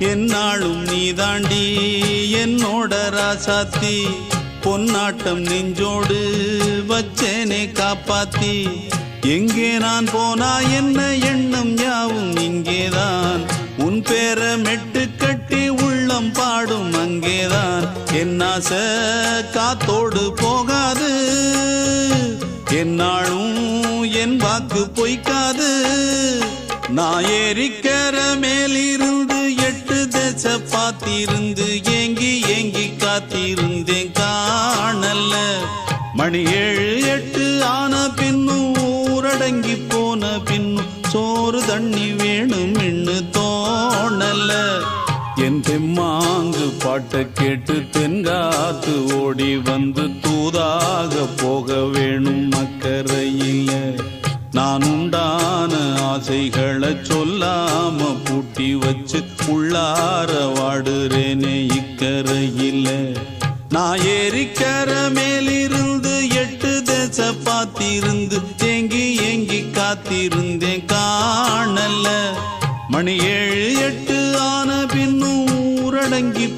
என்னாலும் நீதாண்டி என்னோட ராசாத்தி பொன்னாட்டம் நெஞ்சோடு வச்சேனே காப்பாத்தி எங்கே நான் போனா என்ன எண்ணம் யாவும் இங்கேதான் உன் பேர மெட்டு கட்டி உள்ளம் பாடும் அங்கேதான் என் ஆசை காத்தோடு போகாது என்னாலும் என் வாக்கு பொய்க்காது நான் ஏறிக்கர மேலிருந்து 8 தேச பார்த்திருந்து ஏங்கி ஏங்கி காத்திருந்தேன் காணல்ல மணி 7 8 ஆன பின்னும் ஊரடங்கி போன பின்னும் சோறு தண்ணி வேணும் இன்னு தோணல என் தெம்மாங்கு பாட்டை கேட்டு தென்காத்து ஓடி வந்து தூதாக போக வேணும் அக்கறையில நான் உண்டான ஆசைகளை சொல்லாம பூட்டி வச்சு உள்ளார வாடுறேனே இக்கரையில நான் ஏறிக்கர மேலிருந்து 8 தேச பார்த்திருந்து ஏங்கி ஏங்கி காத்திருந்தேன் காணல மணி 7 8 ஆன பின்னும் ஊரடங்கி